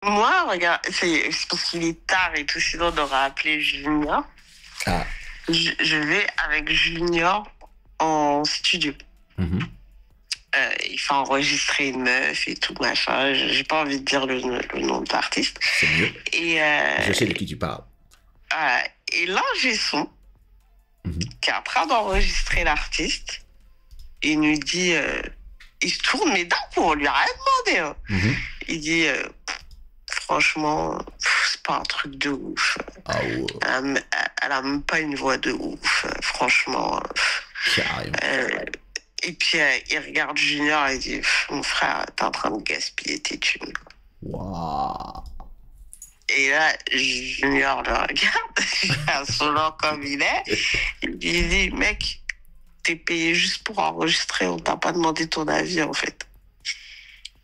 Moi, regarde, c'est parce qu'il est tard et tout, sinon on aurait appelé Junior. Ah. Je vais avec Junior en studio. Il faut enregistrer une meuf et tout, machin. J'ai pas envie de dire le nom de l'artiste. C'est mieux. Et, je sais de qui tu parles. Et l'ingé son, qui est en train d'enregistrer l'artiste, il nous dit, il se tourne, mais d'un coup, on lui a rien demandé. Hein. Il dit, franchement, c'est pas un truc de ouf. Ah ouais. Elle a même pas une voix de ouf, franchement. Carrément. Et puis, il regarde Junior et il dit, mon frère, t'es en train de gaspiller tes thunes. Waouh. Et là, Junior le regarde, insolent comme il est. Il lui dit, mec, t'es payé juste pour enregistrer, on t'a pas demandé ton avis, en fait.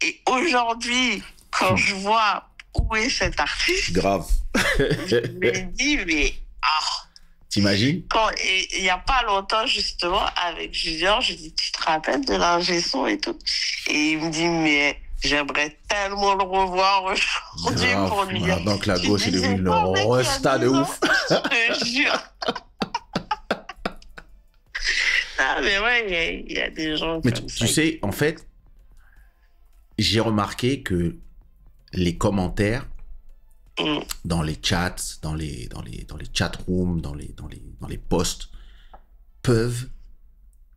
Et aujourd'hui, quand je vois où est cet artiste, grave. Je me dis, mais t'imagines? Il n'y a pas longtemps, justement, avec Junior, je dis, tu te rappelles de l'ingé son et tout? Et il me dit, mais j'aimerais tellement le revoir aujourd'hui pour lui dire. Donc la gauche est devenue le resta de ouf. Je te jure. Ah, mais ouais, il y a des gens. Mais tu sais, en fait, j'ai remarqué que les commentaires dans les chats, dans les chat rooms, dans les posts, peuvent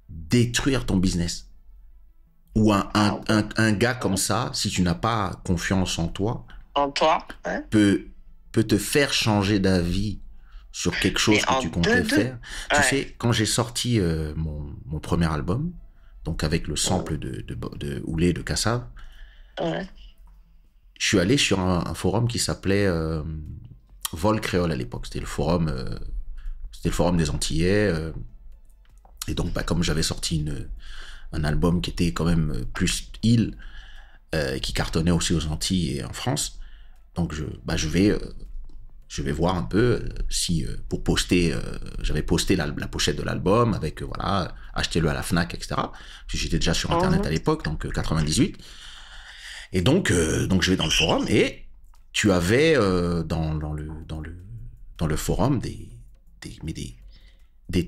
détruire ton business. Ou un gars comme ça, si tu n'as pas confiance en toi, ouais. peut te faire changer d'avis sur quelque chose que tu comptais faire. Tu sais, quand j'ai sorti mon premier album, donc avec le sample de Oulé de Kassav, je suis allé sur un forum qui s'appelait Vol Créole à l'époque. C'était le forum des Antillais. Et donc, comme j'avais sorti un album qui était quand même plus île, qui cartonnait aussi aux Antilles et en France, donc je vais voir un peu si pour poster, j'avais posté la pochette de l'album avec voilà, achetez-le à la Fnac, etc. J'étais déjà sur Internet à l'époque, donc 98. Et donc je vais dans le forum et tu avais dans le forum des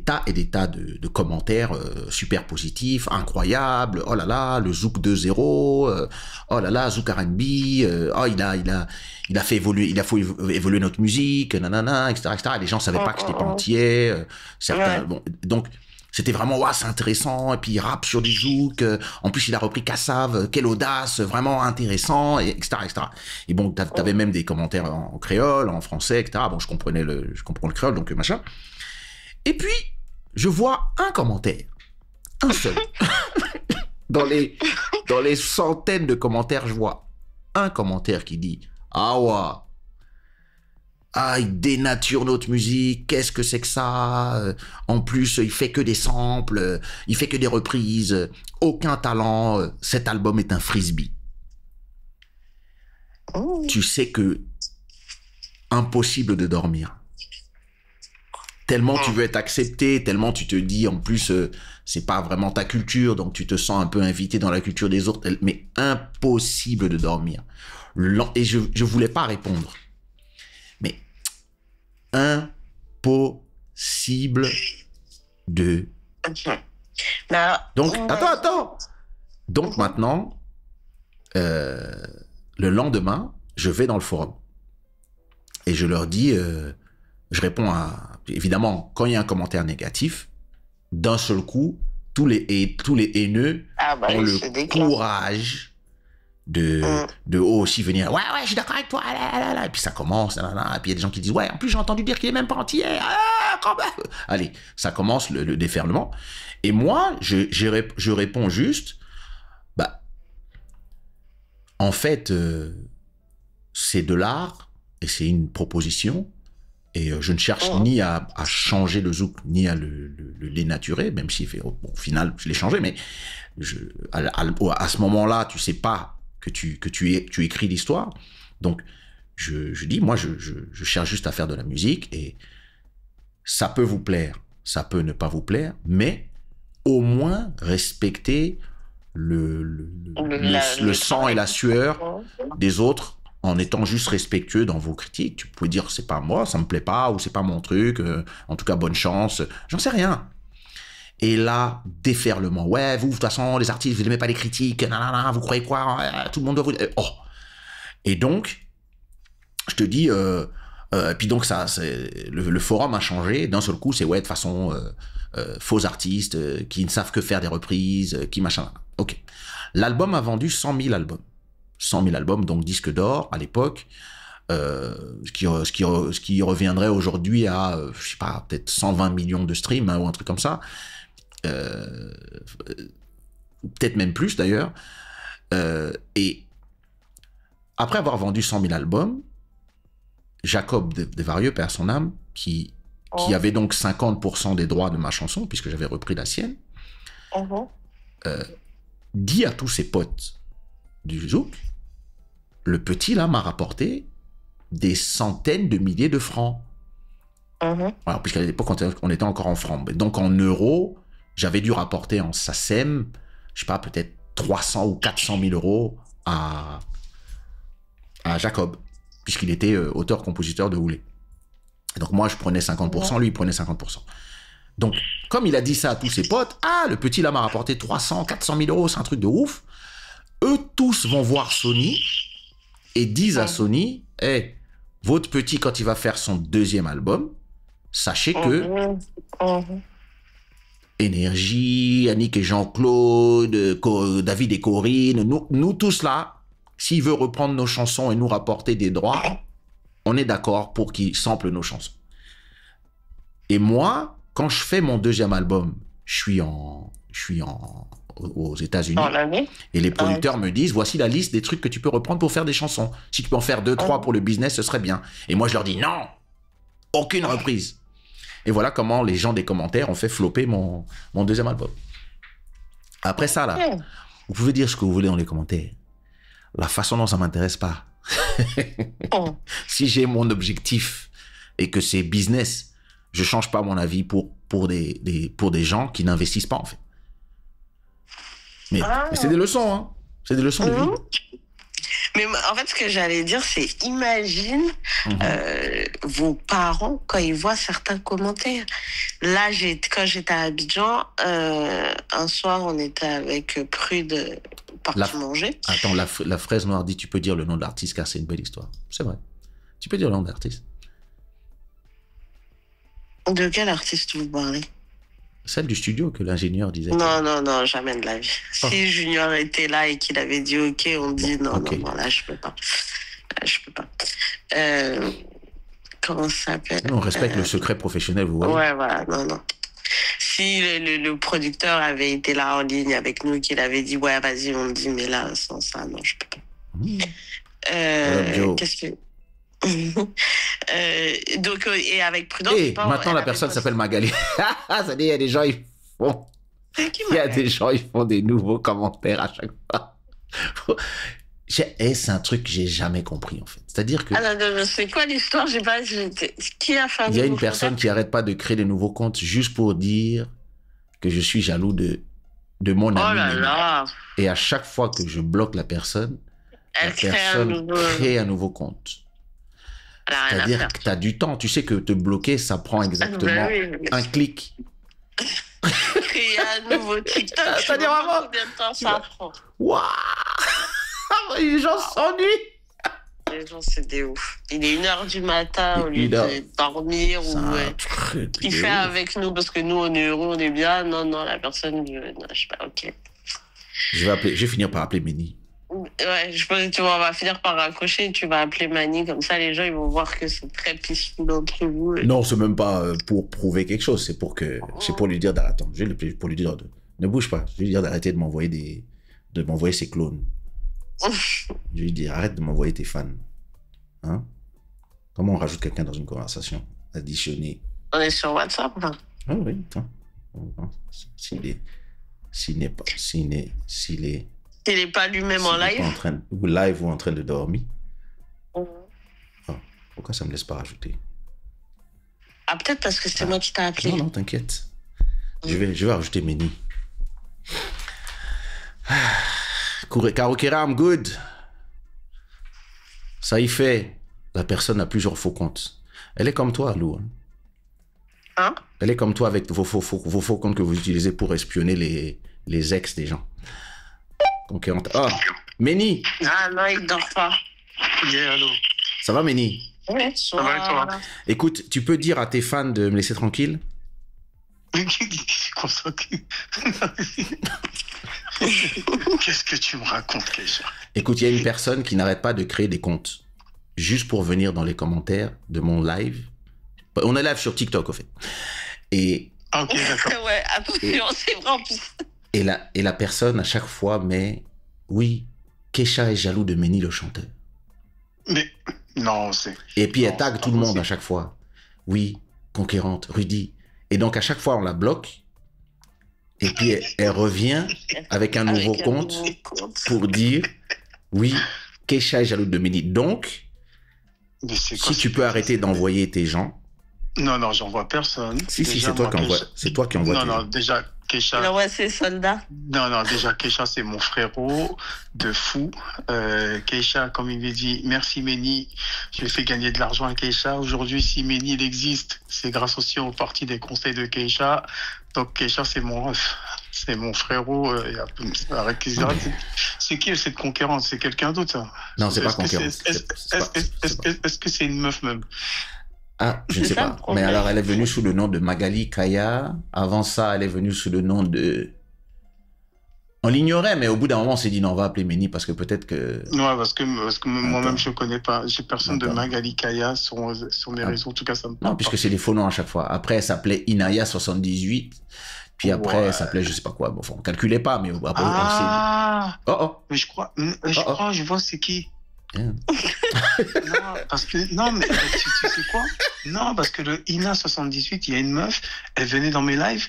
tas et des tas de commentaires super positifs, incroyables, oh là là, le Zouk 2.0, oh là là, Zouk R&B, oh il a fait évoluer notre musique, nanana, etc., etc. Et les gens savaient pas que j'étais pas entier, certains, bon, donc c'était vraiment, ouais, c'est intéressant, et puis il rappe sur du Zouk, en plus il a repris Kassav, quelle audace, vraiment intéressant, etc., etc. Et bon, t'avais même des commentaires en créole, en français, etc. Bon, je comprends le créole, donc machin. Et puis, je vois un commentaire, un seul. dans les centaines de commentaires, je vois un commentaire qui dit « Ah ouais, il dénature notre musique, qu'est-ce que c'est que ça? En plus, il fait que des samples, il fait que des reprises, aucun talent, cet album est un frisbee. » Tu sais que impossible de dormir. Tellement tu veux être accepté, tellement tu te dis, en plus, c'est pas vraiment ta culture, donc tu te sens un peu invité dans la culture des autres, mais impossible de dormir. Et je voulais pas répondre. Mais impossible de... Donc, attends. Donc maintenant, le lendemain, je vais dans le forum. Et je leur dis... je réponds à... Évidemment, quand il y a un commentaire négatif, d'un seul coup, tous les haineux ont le courage de aussi venir. Ouais, je suis d'accord avec toi. Et puis ça commence. Et puis il y a des gens qui disent, ouais, en plus j'ai entendu dire qu'il est même pas entier. Quand même. Allez, ça commence le déferlement. Et moi, je réponds juste, en fait, c'est de l'art et c'est une proposition. Et je ne cherche ni à changer le zouk, ni à le dénaturer, même si au final, je l'ai changé. Mais à ce moment-là, tu sais pas que tu écris l'histoire. Donc, je dis, moi, je cherche juste à faire de la musique. Et ça peut vous plaire, ça peut ne pas vous plaire, mais au moins respecter le sang et la sueur des autres en étant juste respectueux dans vos critiques. Tu pouvais dire, c'est pas moi, ça me plaît pas, ou c'est pas mon truc, en tout cas, bonne chance, j'en sais rien. Et là, déferlement. Ouais, vous, de toute façon, les artistes, vous n'aimez pas les critiques, nanana, vous croyez quoi, tout le monde doit vous... Oh. Et donc, je te dis, puis donc, ça, le forum a changé. D'un seul coup, c'est, ouais, de toute façon, faux artistes qui ne savent que faire des reprises, qui machin. OK. L'album a vendu 100 000 albums. 100 000 albums, donc disque d'or à l'époque. Ce qui reviendrait aujourd'hui à, je sais pas, peut-être 120 millions de streams, hein, ou un truc comme ça. Peut-être même plus d'ailleurs. Et après avoir vendu 100 000 albums, Jacob Desvarieux, perd son âme, qui avait donc 50% des droits de ma chanson, puisque j'avais repris la sienne, dit à tous ses potes du Zouk, le petit là m'a rapporté des centaines de milliers de francs. Alors, puisqu'à l'époque, on était encore en francs. Donc, en euros, j'avais dû rapporter en SACEM, je sais pas, peut-être 300 ou 400 000 euros à Jacob, puisqu'il était auteur-compositeur de Oulé. Donc, moi, je prenais 50%, lui, il prenait 50%. Donc, comme il a dit ça à tous ses potes, le petit là m'a rapporté 300, 400 000 euros, c'est un truc de ouf. Eux tous vont voir Sony et disent à Sony, hey, votre petit, quand il va faire son deuxième album, sachez que Énergie, Annick et Jean-Claude, David et Corinne, nous tous là, s'il veut reprendre nos chansons et nous rapporter des droits, on est d'accord pour qu'il sample nos chansons. Et moi, quand je fais mon deuxième album, je suis aux États-Unis, et les producteurs me disent, voici la liste des trucs que tu peux reprendre pour faire des chansons. Si tu peux en faire 2, 3 pour le business, ce serait bien. Et moi, je leur dis, non, aucune reprise. Et voilà comment les gens des commentaires ont fait flopper mon deuxième album. Après ça, là, vous pouvez dire ce que vous voulez dans les commentaires. La façon dont ça ne m'intéresse pas. Si j'ai mon objectif et que c'est business, je ne change pas mon avis pour des gens qui n'investissent pas, en fait. Mais c'est des leçons, hein. C'est des leçons de vie. Mais en fait, ce que j'allais dire, c'est imagine vos parents quand ils voient certains commentaires. Là, quand j'étais à Abidjan, un soir, on était avec Prude parti manger. Attends, la fraise noire dit, tu peux dire le nom de l'artiste car c'est une belle histoire. C'est vrai. Tu peux dire le nom de l'artiste. De quel artiste vous parlez? Celle du studio que l'ingénieur disait. Non, jamais de la vie. Si Junior était là et qu'il avait dit OK, on dit non, là, je peux pas. Comment ça s'appelle? On respecte le secret professionnel, vous voyez. Ouais, voilà, non. Si le producteur avait été là en ligne avec nous, qu'il avait dit, ouais, vas-y, on dit, mais là, sans ça, non, je peux pas. Qu'est-ce que... donc, et avec prudence. Maintenant, la personne s'appelle Magali. Ça dit, il y a des gens, ils font. Ils font des nouveaux commentaires à chaque fois. C'est un truc que j'ai jamais compris, en fait. C'est-à-dire que. C'est quoi l'histoire? J'ai pas. Qui a fait? Il y a une personne qui arrête pas de créer de nouveaux comptes juste pour dire que je suis jaloux de mon ami. Oh là là. Et à chaque fois que je bloque la personne, la personne crée un nouveau compte. C'est-à-dire que tu as du temps. Tu sais que te bloquer, ça prend exactement un clic. Créer un nouveau TikTok. C'est-à-dire vraiment. Combien de temps ça prend? Waouh. Les gens s'ennuient. Les gens, c'est des ouf. Il est 1h du matin au lieu de dormir ou il fait avec nous parce que nous, on est heureux, on est bien. Non, la personne, non, je sais pas, ok. Je vais finir par appeler Méni. Ouais, je pense que tu vas finir par raccrocher et tu vas appeler Mani, comme ça les gens ils vont voir que c'est très peaceful entre vous. Non, c'est même pas pour prouver quelque chose, c'est pour lui dire attends, pour lui dire ne bouge pas, je vais lui dire d'arrêter de m'envoyer ses clones. Je vais lui dire arrête de m'envoyer tes fans. Hein? Comment on rajoute quelqu'un dans une conversation? Additionner. On est sur WhatsApp là. Ah oui, s'il n'est pas lui-même en live. Ou en train de dormir. Pourquoi ça me laisse pas rajouter? Ah, peut-être parce que c'est moi qui t'ai appelé. Non, t'inquiète. Je vais rajouter Méni. Karokera, I'm good. Ça y fait, la personne a plusieurs faux comptes. Elle est comme toi, Lou. Hein? Elle est comme toi avec vos faux comptes que vous utilisez pour espionner les ex des gens. Conquérante. Ah, Méni. Ah non, il dort pas. Yeah, allô. Ça va, Méni? Ouais, Ça va et toi? Écoute, tu peux dire à tes fans de me laisser tranquille? Qu'est-ce que tu me racontes, Keisha? Écoute, il y a une personne qui n'arrête pas de créer des comptes juste pour venir dans les commentaires de mon live. On est live sur TikTok, au fait. Et, Ah, ok, d'accord. Ouais, attention, c'est vrai en plus. et la personne, à chaque fois, met « Oui, Keisha est jaloux de Méni, le chanteur. » Mais, non, c'est... Et puis, elle Non, tag c'est tout pas le monde possible. à chaque fois. « Oui, Conquérante, Rudy. » Et donc, à chaque fois, on la bloque. Et puis, elle revient avec un nouveau compte nouveau compte. pour dire « Oui, Keisha est jaloux de Méni. » Donc, Mais c'est quoi, si tu peux arrêter d'envoyer tes gens... Non, non, j'envoie personne. Si, Déjà, c'est toi moi, qui envoie. Keisha- C'est toi qui envoie Non, tes non, gens. déjà, Keisha... Il envoie ses soldats. Non, non, déjà, Keisha, c'est mon frérot de fou. Keisha, comme il m'a dit, merci Méni, j'ai fait gagner de l'argent à Keisha. Aujourd'hui, si Méni il existe, c'est grâce aussi aux parties des conseils de Keisha. Donc, Keisha, c'est mon frérot. C'est qui cette conquérante? C'est quelqu'un d'autre, ça? Non, c'est pas Est-ce que Conquérante. Est-ce que c'est une meuf même? Ah, je ne C'est sais ça, pas. le problème. Mais alors, elle est venue sous le nom de Magali Kaya. Avant ça, elle est venue sous le nom de... On l'ignorait, mais au bout d'un moment, on s'est dit non, on va appeler Méni parce que peut-être que... Ouais, parce que moi-même, Attends. je connais pas. J'ai personne de Attends. Magali Kaya sur mes Ah. réseaux. En tout cas, ça me Non, parle puisque pas. c'est des faux noms à chaque fois. Après, elle s'appelait Inaya78. Puis après, Ouais. elle s'appelait je sais pas quoi. Bon, enfin, on calculait pas, mais après, Ah, on s'est dit... Oh, mais je crois, je vois c'est qui. Hein. Non, parce que, non, mais tu sais quoi? Non, parce que le Ina78, il y a une meuf, elle venait dans mes lives.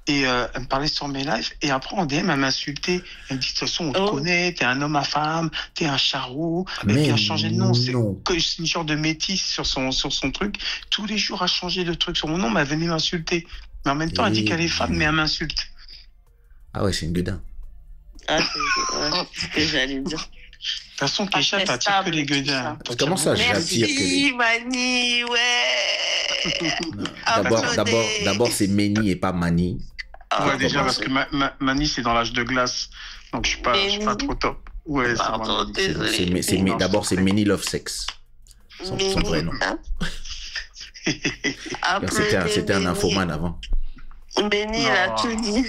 Et elle me parlait sur mes lives, et après en DM, elle m'insultait. Elle me dit, de toute façon, on te Oh. connaît, t'es un homme à femme, t'es un charou, et Mais puis elle a changé de nom. C'est non. une genre de métis sur son truc. Tous les jours, elle a changé de truc sur mon nom, mais elle venait m'insulter. Mais en même temps, elle dit qu'elle est femme, mais elle m'insulte. Ah ouais, c'est une gueudin. Ah, c'est ce que j'allais dire. De toute façon, Keisha, Pas t'attires que les testable, gueudins. tout ça. Comment ça, j'attire que les... Merci, Mani, ouais. Applaudez. D'abord, c'est Méni et pas Mani. Ah, Ouais, déjà, bon, parce que Mani, c'est dans l'âge de glace. Donc, je suis pas trop top. Ouais, c'est Pardon, Mani. désolé. Non, D'abord, c'est je t'en prie. Méni Love Sex. Son vrai nom. Hein? C'était un infomane avant. Béni, il a Non. tout dit.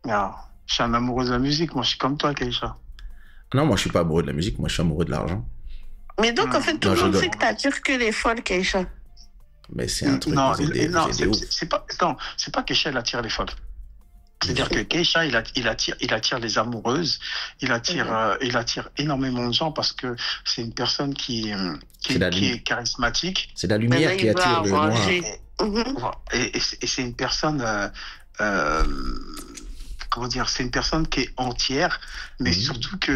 Non, je suis un amoureux de la musique. Moi, je suis comme toi, Keisha. Non, moi, je suis pas amoureux de la musique. Moi, je suis amoureux de l'argent. Mais donc, en fait, tout Non, le je monde rigole. sait que t'attires que les folles, Keisha. Mais c'est un truc. Non, vous êtes des- non, vous êtes des ouf. c'est pas Keisha, elle attire les folles. C'est-à-dire que Keisha, il attire les amoureuses, il attire énormément de gens parce que c'est une personne qui C'est la est lumière. charismatique. C'est la lumière Mais qui là, il attire va le noir. avoir- Mhm. Voilà. Et c'est une personne, comment dire, c'est une personne qui est entière, mais Mhm. surtout qui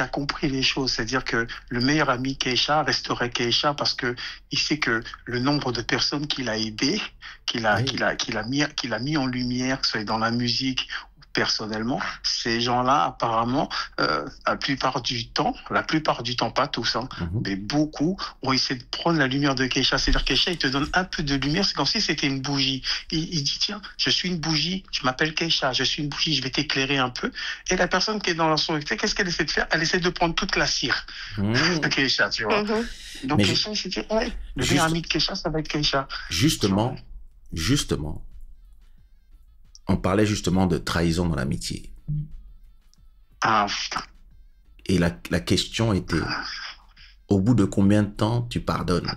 a compris les choses. C'est-à-dire que le meilleur ami Keisha resterait Keisha parce que il sait que le nombre de personnes qu'il a aidées, qu'il a mis en lumière, que ce soit dans la musique ou personnellement, ces gens-là, apparemment, la plupart du temps, pas tous, hein, Mhm. mais beaucoup ont essayé de prendre la lumière de Keisha. C'est-à-dire que Keisha, il te donne un peu de lumière, c'est comme si c'était une bougie. Il dit, tiens, je suis une bougie, je m'appelle Keisha, je suis une bougie, je vais t'éclairer un peu. Et la personne qui est dans la sonorité, qu'est-ce qu'elle essaie de faire? Elle essaie de prendre toute la cire Mhm. de Keisha, tu vois. Mhm. Donc Mais Keisha, il s'est dit, ouais, le juste- meilleur ami de Keisha, ça va être Keisha. Justement, on parlait justement de trahison dans l'amitié. Ah, putain. Et la question était, au bout de combien de temps tu pardonnes?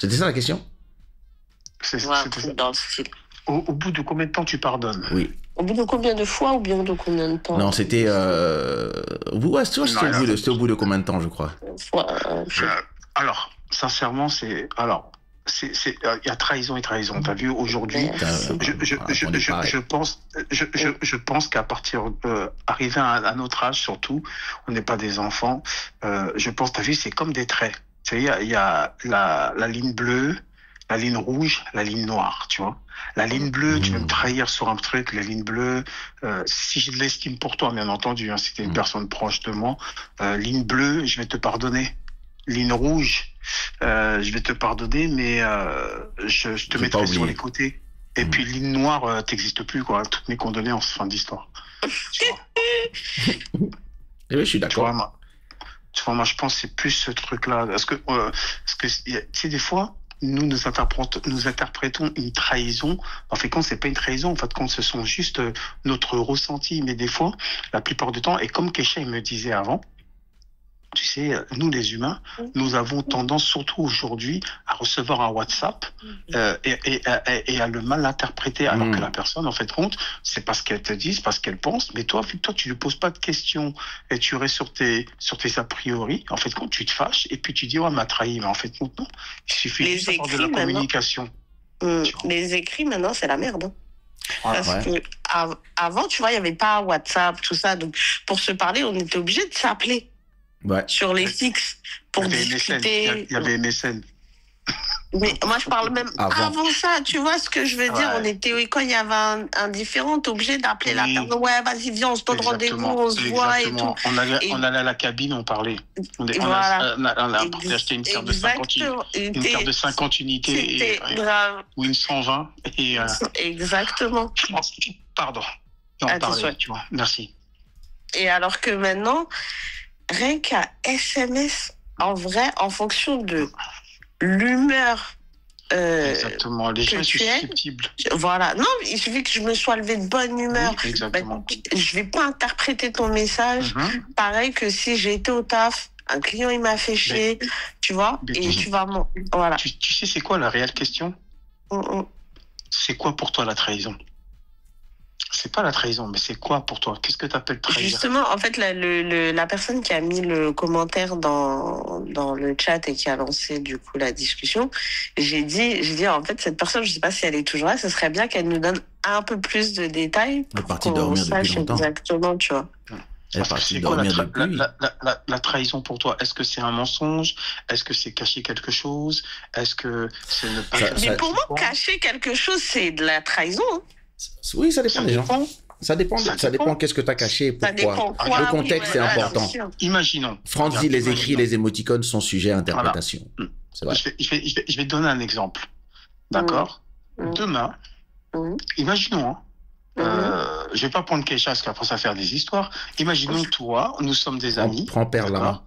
C'était ça la question? C'est, Ouais, un c'était truc ça. dans le style. Au bout de combien de temps tu pardonnes? Oui. Au bout de combien de fois ou bien de combien de temps? Non, c'était... Ouais, c'était au bout de combien de temps, je crois? Fois, je- Alors, sincèrement, il y a trahison et trahison. T'as vu aujourd'hui, Merci. je pense qu'à partir arrivé à notre âge surtout, on n'est pas des enfants. Je pense, t'as vu, c'est comme des traits. Tu sais, il y a la ligne bleue, la ligne rouge, la ligne noire, tu vois. La ligne bleue, tu veux me trahir sur un truc, la ligne bleue, si je l'estime pour toi, bien entendu, hein, si t'es une personne proche de moi, ligne bleue, je vais te pardonner. Ligne rouge, je vais te pardonner, mais je te mettrai sur les côtés. Et puis ligne noire, t'existes plus, quoi. Toutes mes condoléances, fin d'histoire. Tu vois. Et oui, je suis d'accord. Tu vois, moi, je pense que c'est plus ce truc-là. Parce que tu sais, des fois, nous interprétons une trahison. En fait, quand c'est pas une trahison, en fait, quand ce sont juste notre ressenti. Mais des fois, la plupart du temps, et comme Keïcha, il me disait avant, tu sais, nous les humains, nous avons tendance, surtout aujourd'hui, à recevoir un WhatsApp et à le mal interpréter, alors que la personne, en fait, compte, c'est parce qu'elle te dit, c'est parce qu'elle pense, mais toi, vu que toi, tu ne poses pas de questions et tu restes sur tes a priori, en fait, quand tu te fâches et puis tu dis, ouais, elle m'a trahi, mais en fait, non, il suffit juste d'avoir de la communication. Les écrits, maintenant, c'est la merde. Hein. Voilà. Parce que avant, tu vois, il n'y avait pas WhatsApp, tout ça, donc pour se parler, on était obligé de s'appeler. Ouais. Sur les fixes pour discuter. Il y avait MSN. Mais moi, je parle même avant ça. Tu vois ce que je veux dire? On était, quand il y avait un différent, t'es obligé d'appeler la personne. Ouais, vas-y, viens, on se donne rendez-vous, on se voit et tout. On allait à la cabine, on parlait. On a acheté une carte de 50 unités. Ou une 120. Exactement. Pardon. Et on parlait, tu vois. Merci. Et alors que maintenant, rien qu'à SMS, en vrai, en fonction de l'humeur. Exactement, les gens sont susceptibles. Voilà, non, il suffit que je me sois levé de bonne humeur. Oui, exactement. Je vais pas interpréter ton message pareil que si j'ai été au taf, un client il m'a fait chier, tu vois, et tu vas. Voilà. Tu sais, c'est quoi la réelle question? C'est quoi pour toi la trahison? C'est pas la trahison, mais c'est quoi pour toi? Qu'est-ce que tu appelles trahir? Justement, en fait, la personne qui a mis le commentaire dans le chat et qui a lancé du coup la discussion, j'ai dit en fait, cette personne, je sais pas si elle est toujours là, ce serait bien qu'elle nous donne un peu plus de détails pour qu'on sache exactement, tu vois. C'est quoi la trahison pour toi? Est-ce que c'est un mensonge? Est-ce que c'est cacher quelque chose? Est-ce que c'est ne pas... Mais pour moi, cacher quelque chose, c'est de la trahison. Oui, ça dépend des gens. Ça dépend qu'est-ce que tu as caché et pourquoi. Le contexte est important. Imaginons. Franck dit les écrits, les émoticônes sont sujets à interprétation. Voilà. Je vais te donner un exemple. D'accord? Demain, imaginons, je vais pas prendre Keïcha parce qu'après ça va faire des histoires. Imaginons toi, nous sommes des amis. Prends Père là.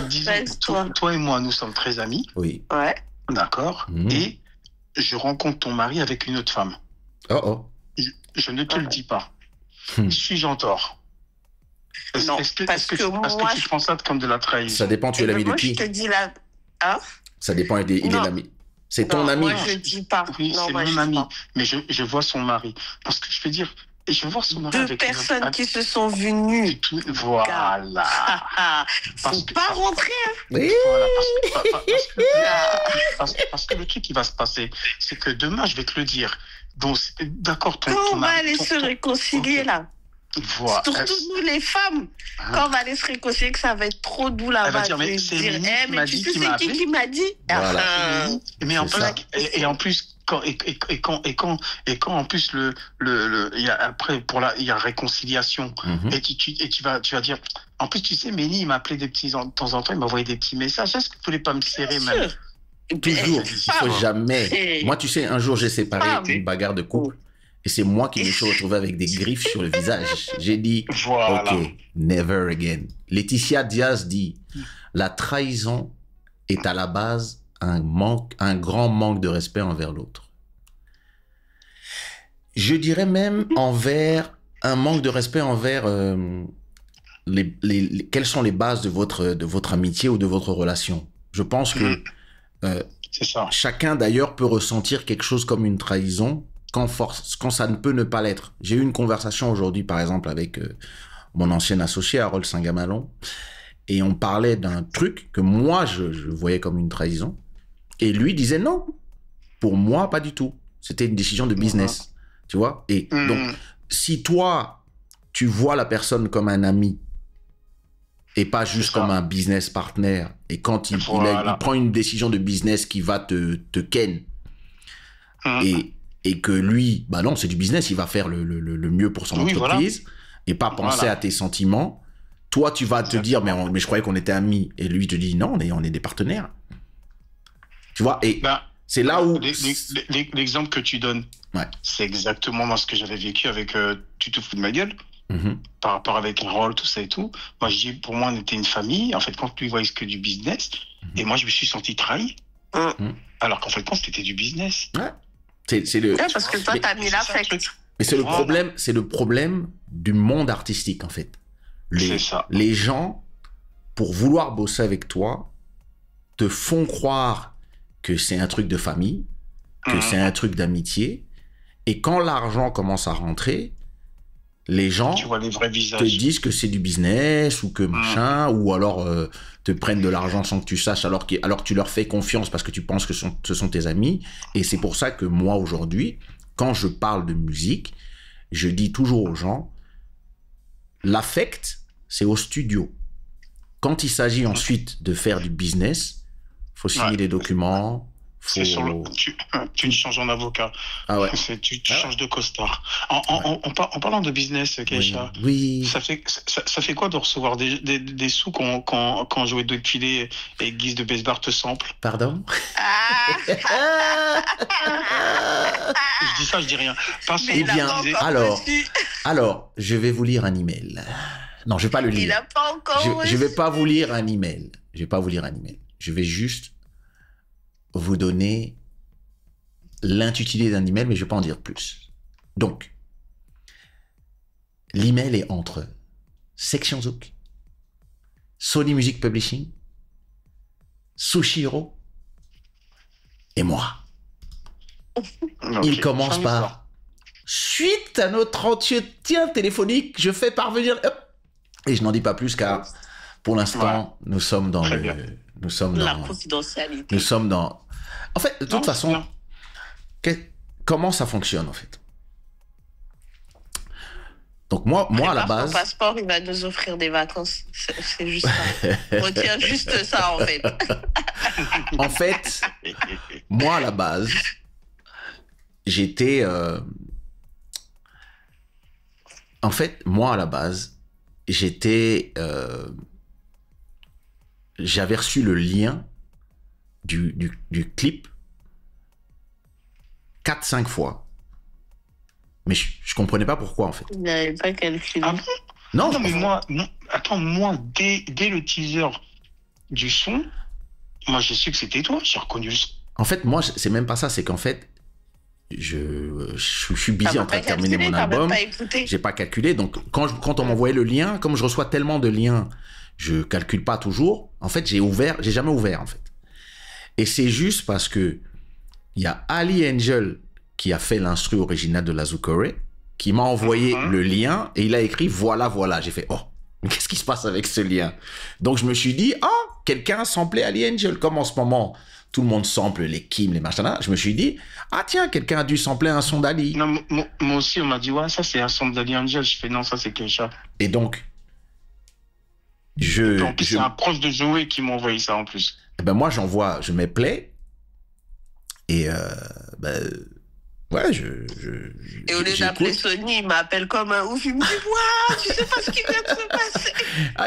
Disons, toi et moi, nous sommes très amis. Oui. Ouais. D'accord. Et je rencontre ton mari avec une autre femme. Je ne te le dis pas. Suis-je en tort? Non, est-ce que tu prends ça comme de la trahison? Ça dépend, tu es l'ami de qui? Moi, je te dis là. Hein? Ça dépend, il est l'ami. C'est ton ami. Moi, je dis pas. Oui, c'est mon ami. Mais je vois son mari. Parce que je veux dire, je vais voir son mari avec deux personnes qui se sont vues nues. Voilà. Faut pas rentrer. Oui. Parce que le truc qui va se passer, c'est que demain, je vais te le dire. Donc, d'accord, quand on va aller se réconcilier là. Voilà. Surtout nous les femmes, quand on va aller se réconcilier, que ça va être trop doux là-bas. Elle va dire, mais c'est mais tu sais c'est qui m'a dit. Voilà. Mais en plus, et en plus, quand en plus il y a après il y a réconciliation et tu vas dire, en plus tu sais, Méni il m'a appelé de temps en temps, il m'a envoyé des petits messages. Est-ce que tu voulais pas me serrer même? Toujours, il faut jamais. Moi, tu sais, un jour j'ai séparé une bagarre de couple. Et c'est moi qui me suis retrouvé avec des griffes sur le visage. J'ai dit, OK, never again. Laetitia Diaz dit, la trahison est à la base un grand manque de respect envers l'autre. Je dirais même un manque de respect envers quelles sont les bases de votre amitié ou de votre relation. Je pense que chacun d'ailleurs peut ressentir quelque chose comme une trahison quand ça ne peut ne pas l'être. J'ai eu une conversation aujourd'hui, par exemple, avec mon ancien associé, Harold Saint-Gamalon, et on parlait d'un truc que moi, je voyais comme une trahison, et lui disait non, pour moi, pas du tout. C'était une décision de business, tu vois. Et donc, si toi, tu vois la personne comme un ami, et pas juste C'est ça. comme un business partner. Et quand il Voilà. prend une décision de business qui va te ken, Hum. et que lui, bah non, c'est du business, il va faire le mieux pour son Oui, voilà. entreprise et pas penser Voilà. à tes sentiments. Toi, tu vas te dire, mais je croyais qu'on était amis. Et lui te dit, non, on est des partenaires. Tu vois, et Ben, c'est là où... l'exemple que tu donnes, Ouais. c'est exactement moi ce que j'avais vécu avec Tu te fous de ma gueule, Mhm. par rapport avec un rôle, tout ça et tout. Moi, je dis, pour moi, on était une famille. En fait, quand lui voyait que du business, et moi, je me suis senti trahi. Hum. Alors qu'en fait, quand c'était du business. Ouais. C'est le... Ouais, parce que toi, Mais- t'as mis C'est ça, le l'affect. truc. Mais c'est le Voilà. problème, c'est le problème du monde artistique en fait. C'est ça. Les gens, pour vouloir bosser avec toi, te font croire que c'est un truc de famille, que c'est un truc d'amitié, et quand l'argent commence à rentrer, les gens Tu vois les vrais te visages. disent que c'est du business ou que machin, ou alors te prennent de l'argent sans que tu saches, alors que tu leur fais confiance parce que tu penses que ce sont tes amis. Et c'est pour ça que moi aujourd'hui, quand je parle de musique, je dis toujours aux gens, l'affect, c'est au studio. Quand il s'agit ensuite de faire du business, faut signer Ouais. des documents. C'est sur le... tu changes en avocat. Ah ouais. Tu changes de costard. En parlant de business, Keisha, Oui. ça fait quoi de recevoir des sous quand Joey de Filet et Guise de Besbar te sample? Pardon. Ah, Je dis ça, je dis rien. Parce mais Eh il a bien, pas encore alors, reçu. Alors, je vais vous lire un email. Non, je vais pas le lire. Il a pas encore Je vais reçu. pas vous lire un email. Je vais pas vous lire un email. Je vais juste vous donner l'intitulé d'un email, mais je vais pas en dire plus. Donc, l'email est entre Section Zouk, Sony Music Publishing, Sushiro et moi. Il commence par suite à notre entretien téléphonique, je fais parvenir. Hop, et je n'en dis pas plus car pour l'instant, nous sommes dans Très le. bien. Nous sommes La dans. confidentialité. Nous sommes dans. En fait, de toute façon, comment ça fonctionne en fait? Donc moi à la base. Son passeport, il va nous offrir des vacances. C'est juste ça. On retient juste ça en fait. En fait, moi à la base, j'étais. En fait, moi à la base, j'étais. J'avais reçu le lien du clip 4-5 fois. Mais je comprenais pas pourquoi en fait. Il n'avait pas calculé. Ah bon? Non, Non, mais moi, dès le teaser du son, moi j'ai su que c'était toi, j'ai reconnu le son. En fait, moi, c'est même pas ça, c'est qu'en fait, je suis busy en train de terminer mon album. J'ai pas calculé, donc quand on m'envoyait le lien, comme je reçois tellement de liens, je calcule pas toujours. En fait, j'ai jamais ouvert en fait. Et c'est juste parce que il y a Ali Angel qui a fait l'instru original de la Zoukore, qui m'a envoyé le lien et il a écrit voilà. J'ai fait oh, mais qu'est-ce qui se passe avec ce lien? Donc je me suis dit quelqu'un a samplé Ali Angel, comme en ce moment tout le monde sample les Kim, les machins. Je me suis dit tiens, quelqu'un a dû sampler un son d'Ali. Non, moi aussi on m'a dit ouais, ça c'est un son d'Ali Angel. Je fais non, ça c'est Keisha. Et donc en plus c'est un proche de Joey qui m'a envoyé ça en plus. Ben moi je mets play et ouais, et au lieu d'appeler Sony, il m'appelle comme un ouf. Il me dit waouh, tu sais pas ce qui vient de se passer.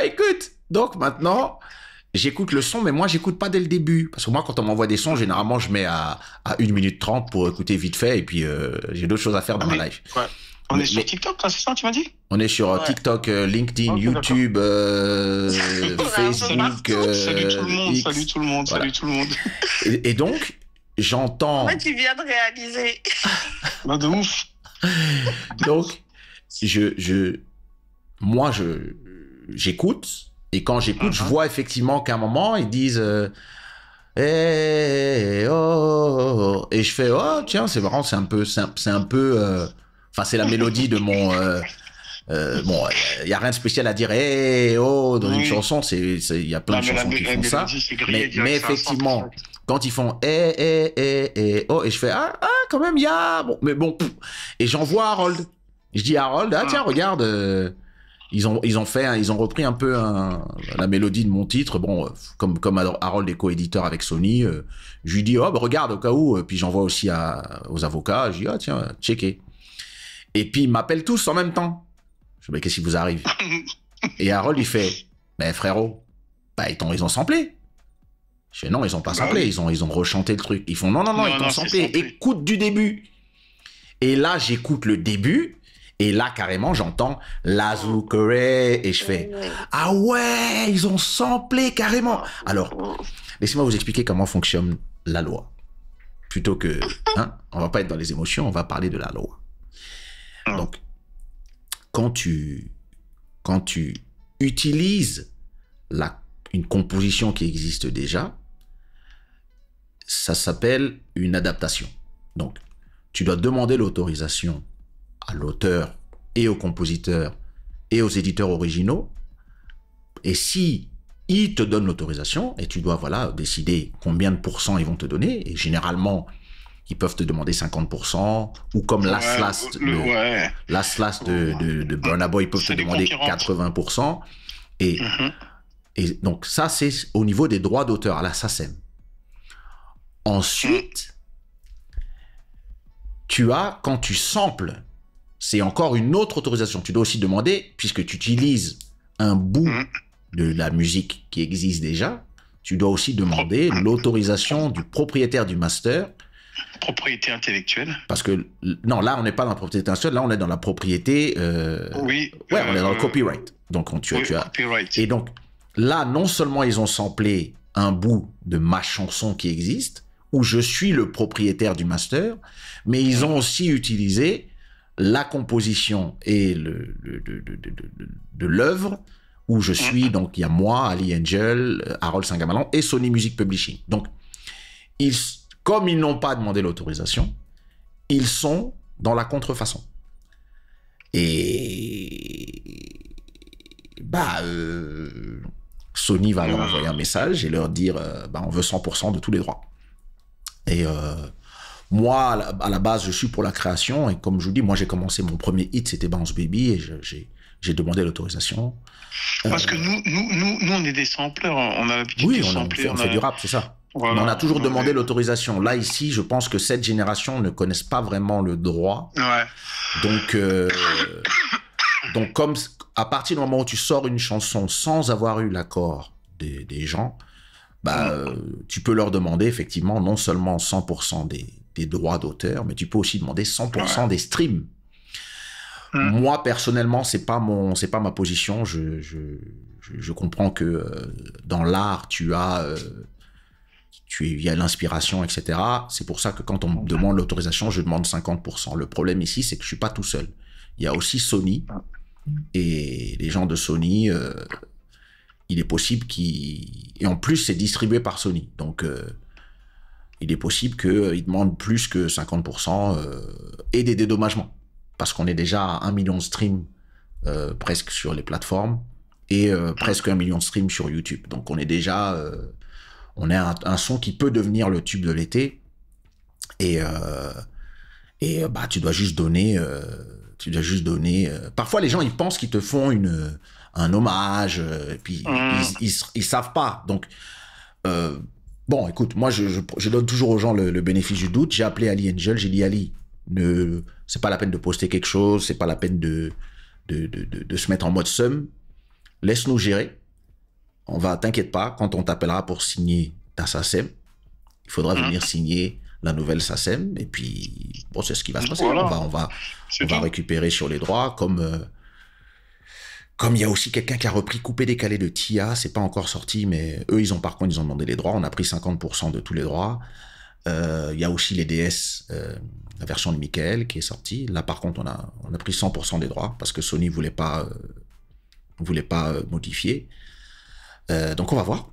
Écoute, donc maintenant j'écoute le son, mais moi j'écoute pas dès le début parce que moi quand on m'envoie des sons, généralement je mets à 1 minute 30 pour écouter vite fait et puis j'ai d'autres choses à faire dans ma life. Ouais. On est sur TikTok, là, c'est ça, tu m'as dit? On est sur TikTok, LinkedIn, YouTube, Facebook. Salut tout le monde, salut tout le monde, voilà. Salut tout le monde. Et donc, j'entends. En fait, tu viens de réaliser. Bah, de ouf. Donc, moi, j'écoute. Et quand j'écoute, je vois effectivement qu'à un moment, ils disent. Hey, oh. Et je fais tiens, c'est marrant, c'est un peu. Enfin, c'est la mélodie de mon. Bon, il n'y a rien de spécial à dire dans une chanson, il y a plein de chansons qui font ça. Mais effectivement, quand ils font et je fais quand même, il y a. Bon, mais bon. Et j'envoie Harold. Je dis à Harold, tiens, regarde, il ils ont repris un peu la mélodie de mon titre. Bon, comme Harold est co-éditeur avec Sony, je lui dis, oh, bah, regarde, au cas où, puis j'envoie aussi aux avocats, je dis, ah, tiens, checker. Et puis, ils m'appellent tous en même temps. Je dis, mais qu'est-ce qui vous arrive? Et Harold, il fait, mais frérot, bah, ils ont samplé. Je dis, non, ils ont pas samplé, ils ont rechanté le truc. Ils font, non, ils ont samplé. Écoute du début. Et là, j'écoute le début. Et là, carrément, j'entends la Zoukere et je fais « Ah ouais, ils ont samplé carrément !» Alors, laissez-moi vous expliquer comment fonctionne la loi. Plutôt que... Hein, on va pas être dans les émotions, on va parler de la loi. Donc, quand tu utilises une composition qui existe déjà, ça s'appelle une adaptation. Donc, tu dois demander l'autorisation à l'auteur et au compositeur et aux éditeurs originaux. Et si ils te donnent l'autorisation, et tu dois décider combien de pourcents ils vont te donner, et généralement, ils peuvent te demander 50%, ou comme Last Last de Burna Boy, ils peuvent te demander 80%. Et donc ça, c'est au niveau des droits d'auteur, à la SACEM. Ensuite, quand tu samples, c'est encore une autre autorisation. Tu dois aussi demander, puisque tu utilises un bout de la musique qui existe déjà, tu dois aussi demander l'autorisation du propriétaire du master. Propriété intellectuelle. Parce que, non, là, on n'est pas dans la propriété intellectuelle, là, on est dans la propriété... oui. Ouais, on est dans le copyright. Donc, copyright. Et donc, là, non seulement ils ont samplé un bout de ma chanson qui existe, où je suis le propriétaire du master, mais ils ont aussi utilisé la composition et de l'œuvre où je suis, donc il y a moi, Ali Angel, Harold Singamalan et Sony Music Publishing. Donc, comme ils n'ont pas demandé l'autorisation, ils sont dans la contrefaçon. Et Sony va leur envoyer un message et leur dire on veut 100% de tous les droits. Et moi, à la base, je suis pour la création. Et comme je vous dis, moi, j'ai commencé mon premier hit, c'était Bounce Baby. Et j'ai demandé l'autorisation. Parce que nous, on est des sampleurs. On a l'habitude de sampler. On fait du rap, c'est ça. Voilà, mais on a toujours demandé l'autorisation. Là, ici, je pense que cette génération ne connaissent pas vraiment le droit. Ouais. Donc, comme à partir du moment où tu sors une chanson sans avoir eu l'accord des gens, tu peux leur demander effectivement non seulement 100% des droits d'auteur, mais tu peux aussi demander 100% des streams. Moi, personnellement, c'est pas ma position. Je comprends que dans l'art, il y a l'inspiration, etc. C'est pour ça que quand on me demande l'autorisation, je demande 50%. Le problème ici, c'est que je suis pas tout seul. Il y a aussi Sony. Et les gens de Sony, il est possible et en plus, c'est distribué par Sony. Donc, il est possible qu'ils demandent plus que 50% et des dédommagements. Parce qu'on est déjà à 1 million de streams presque sur les plateformes et presque 1 million de streams sur YouTube. Donc, on est déjà... on est un son qui peut devenir le tube de l'été. Et tu dois juste donner... Parfois, les gens, ils pensent qu'ils te font un hommage, et puis ils savent pas. Donc, bon, écoute, moi, je donne toujours aux gens le bénéfice du doute. J'ai appelé Ali Angel, j'ai dit, Ali, c'est pas la peine de poster quelque chose, c'est pas la peine de se mettre en mode seum. Laisse-nous gérer. T'inquiète pas, quand on t'appellera pour signer ta SACEM, il faudra venir signer la nouvelle SACEM, et puis, bon, c'est ce qui va se passer. Voilà. On va récupérer sur les droits, comme il y a aussi quelqu'un qui a repris Coupé Décalé de Tia, c'est pas encore sorti, mais eux, ils ont demandé les droits, on a pris 50% de tous les droits. Il y a aussi les DS, la version de Michael qui est sortie. Là, par contre, on a pris 100% des droits, parce que Sony voulait pas modifier. Donc, on va voir.